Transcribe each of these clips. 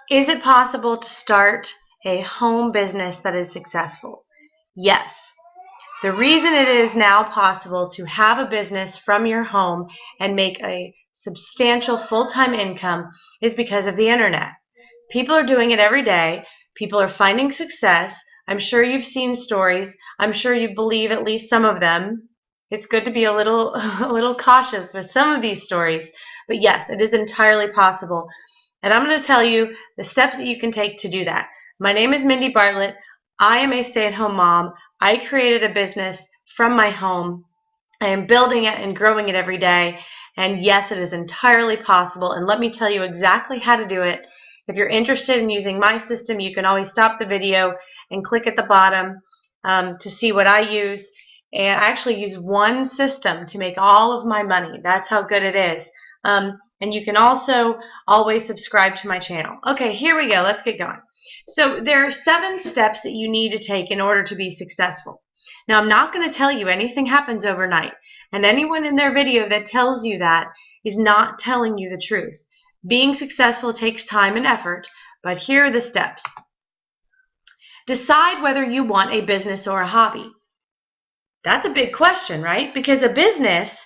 Is it possible to start a home business that is successful? Yes. The reason it is now possible to have a business from your home and make a substantial full-time income is because of the internet. People are doing it every day. People are finding success. I'm sure you've seen stories. I'm sure you believe at least some of them. It's good to be a little cautious with some of these stories. But yes, it is entirely possible. And I'm going to tell you the steps that you can take to do that. My name is Mindy Bartlett. I am a stay-at-home mom. I created a business from my home. I am building it and growing it every day. And yes, it is entirely possible. And let me tell you exactly how to do it. If you're interested in using my system, you can always stop the video and click at the bottom to see what I use. And I actually use one system to make all of my money. That's how good it is. And you can also always subscribe to my channel. Okay, here we go. Let's get going. So there are 7 steps that you need to take in order to be successful. Now, I'm not going to tell you anything happens overnight. And anyone in their video that tells you that is not telling you the truth. Being successful takes time and effort, but here are the steps. Decide whether you want a business or a hobby. That's a big question, right? Because a business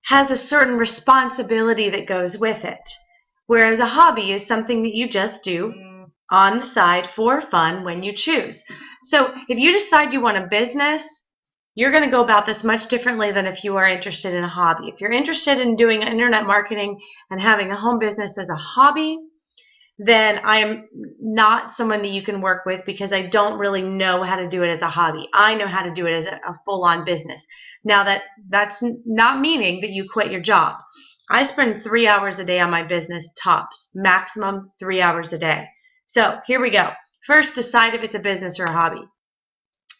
has a certain responsibility that goes with it, whereas a hobby is something that you just do on the side for fun when you choose. So if you decide you want a business, you're going to go about this much differently than if you are interested in a hobby. If you're interested in doing internet marketing and having a home business as a hobby, then I am not someone that you can work with because I don't really know how to do it as a hobby. I know how to do it as a full-on business. Now that's not meaning that you quit your job. I spend 3 hours a day on my business tops, maximum 3 hours a day. So here we go. First, decide if it's a business or a hobby.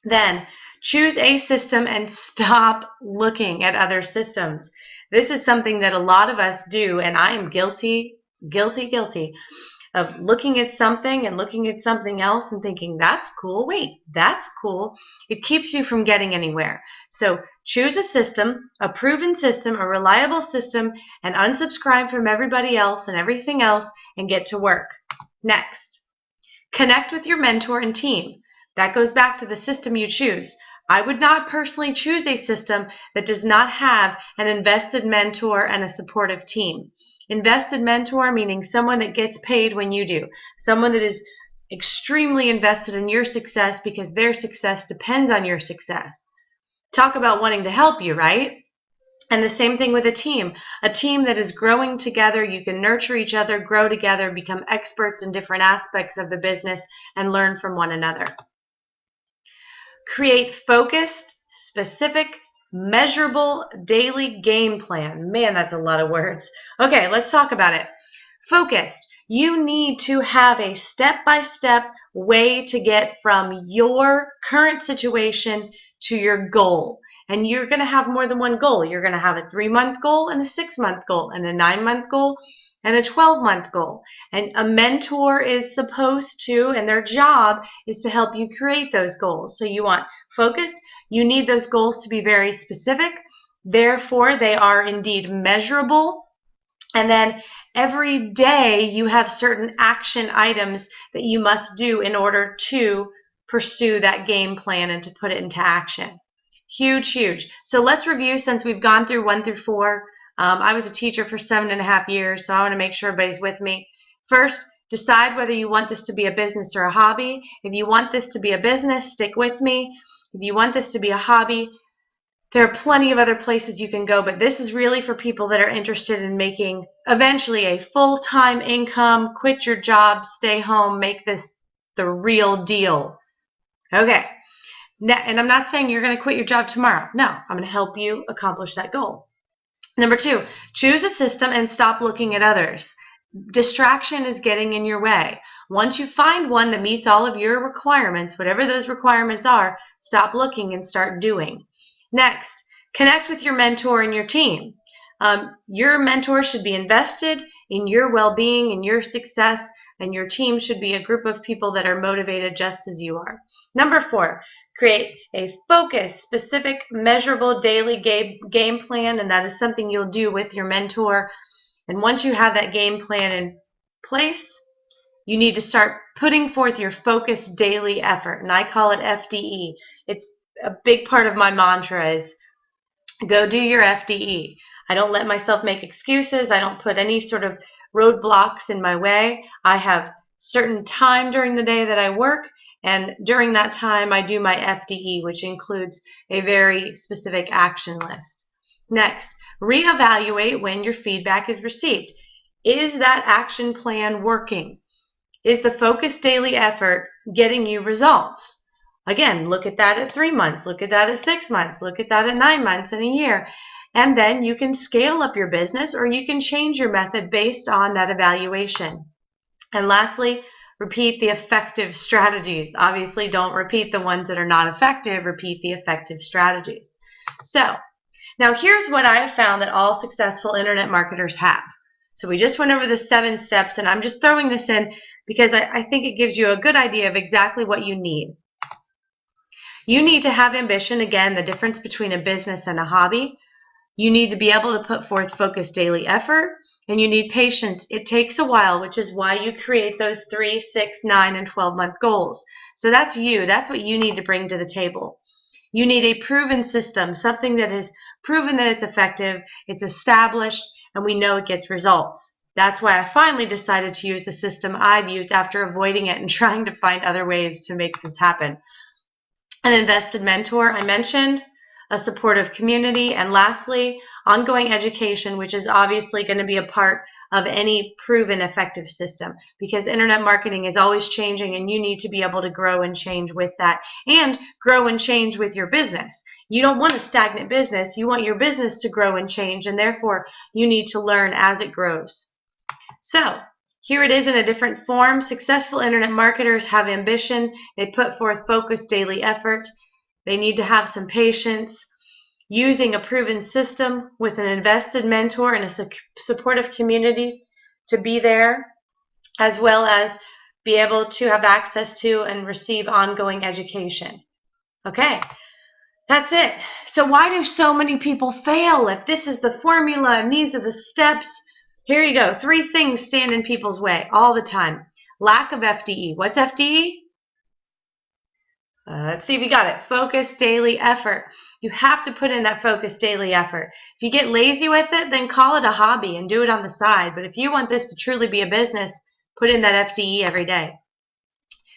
Then choose a system and stop looking at other systems. This is something that a lot of us do, and I am guilty of looking at something and looking at something else and thinking, that's cool, wait, that's cool. It keeps you from getting anywhere. So choose a system, a proven system, a reliable system, and unsubscribe from everybody else and everything else and get to work. Next, connect with your mentor and team. That goes back to the system you choose. I would not personally choose a system that does not have an invested mentor and a supportive team. Invested mentor meaning someone that gets paid when you do. Someone that is extremely invested in your success because their success depends on your success. Talk about wanting to help you, right? And the same thing with a team that is growing together. You can nurture each other, grow together, become experts in different aspects of the business, and learn from one another. Create focused, specific, measurable daily game plan. Man, that's a lot of words. Okay, let's talk about it. Focused. You need to have a step-by-step way to get from your current situation to your goal. And you're going to have more than one goal. You're going to have a 3-month goal and a 6-month goal and a 9-month goal and a 12-month goal. And a mentor is supposed to, and their job is to help you create those goals. So you want focused. You need those goals to be very specific. Therefore, they are indeed measurable. And then every day you have certain action items that you must do in order to pursue that game plan and to put it into action. Huge, huge. So let's review since we've gone through 1 through 4. I was a teacher for 7.5 years, so I want to make sure everybody's with me. First, decide whether you want this to be a business or a hobby. If you want this to be a business, stick with me. If you want this to be a hobby, there are plenty of other places you can go, but this is really for people that are interested in making eventually a full-time income, quit your job, stay home, make this the real deal. Okay. And I'm not saying you're going to quit your job tomorrow. No, I'm going to help you accomplish that goal. Number 2, choose a system and stop looking at others. Distraction is getting in your way. Once you find one that meets all of your requirements, whatever those requirements are, stop looking and start doing. Next, connect with your mentor and your team. Your mentor should be invested in your well-being and your success, and your team should be a group of people that are motivated just as you are. Number 4, create a focused, specific, measurable daily game plan, and that is something you'll do with your mentor. And once you have that game plan in place, You need to start putting forth your focused daily effort, and I call it FDE. It's a big part of my mantra is go do your FDE. I don't let myself make excuses. I don't put any sort of roadblocks in my way. I have certain time during the day that I work, and during that time I do my FDE, which includes a very specific action list. Next, reevaluate when your feedback is received. Is that action plan working? Is the focused daily effort getting you results? Again, look at that at 3 months, look at that at 6 months, look at that at 9 months and a year. And then you can scale up your business or you can change your method based on that evaluation. And lastly, repeat the effective strategies. Obviously, don't repeat the ones that are not effective, repeat the effective strategies. So, now here's what I have found that all successful internet marketers have. So we just went over the 7 steps, and I'm just throwing this in because I think it gives you a good idea of exactly what you need. You need to have ambition, again, the difference between a business and a hobby. You need to be able to put forth focused daily effort, and you need patience. It takes a while, which is why you create those 3, 6, 9, and 12-month goals. So that's you. That's what you need to bring to the table. You need a proven system, something that is proven that it's effective, it's established, and we know it gets results. That's why I finally decided to use the system I've used after avoiding it and trying to find other ways to make this happen. An invested mentor, I mentioned, a supportive community, and lastly, ongoing education, which is obviously going to be a part of any proven effective system because internet marketing is always changing and you need to be able to grow and change with that and grow and change with your business. You don't want a stagnant business. You want your business to grow and change, and therefore you need to learn as it grows. So, here it is in a different form. Successful internet marketers have ambition. They put forth focused daily effort. They need to have some patience, using a proven system with an invested mentor and a supportive community to be there, as well as be able to have access to and receive ongoing education. Okay, that's it. So why do so many people fail? If this is the formula and these are the steps, here you go. 3 things stand in people's way all the time. Lack of FDE. What's FDE? Let's see if we got it. Focused daily effort. You have to put in that focused daily effort. If you get lazy with it, then call it a hobby and do it on the side. But if you want this to truly be a business, put in that FDE every day.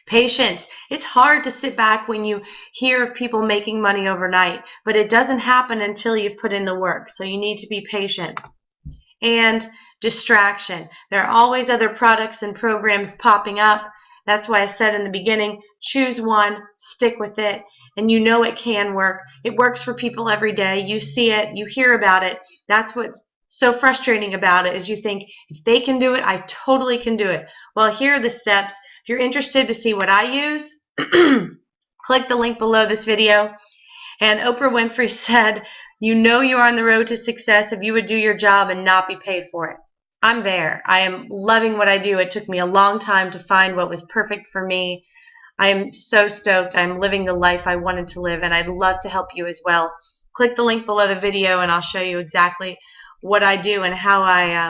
Patience. It's hard to sit back when you hear of people making money overnight, but it doesn't happen until you've put in the work. So you need to be patient. And distraction. There are always other products and programs popping up. That's why I said in the beginning, choose one, stick with it, and you know it can work. It works for people every day. You see it, you hear about it. That's what's so frustrating about it is you think, if they can do it, I totally can do it. Well, here are the steps. If you're interested to see what I use, click the link below this video. And Oprah Winfrey said, you know you're on the road to success if you would do your job and not be paid for it. I'm there. I am loving what I do. It took me a long time to find what was perfect for me. I am so stoked. I'm living the life I wanted to live, and I'd love to help you as well. Click the link below the video, and I'll show you exactly what I do and how I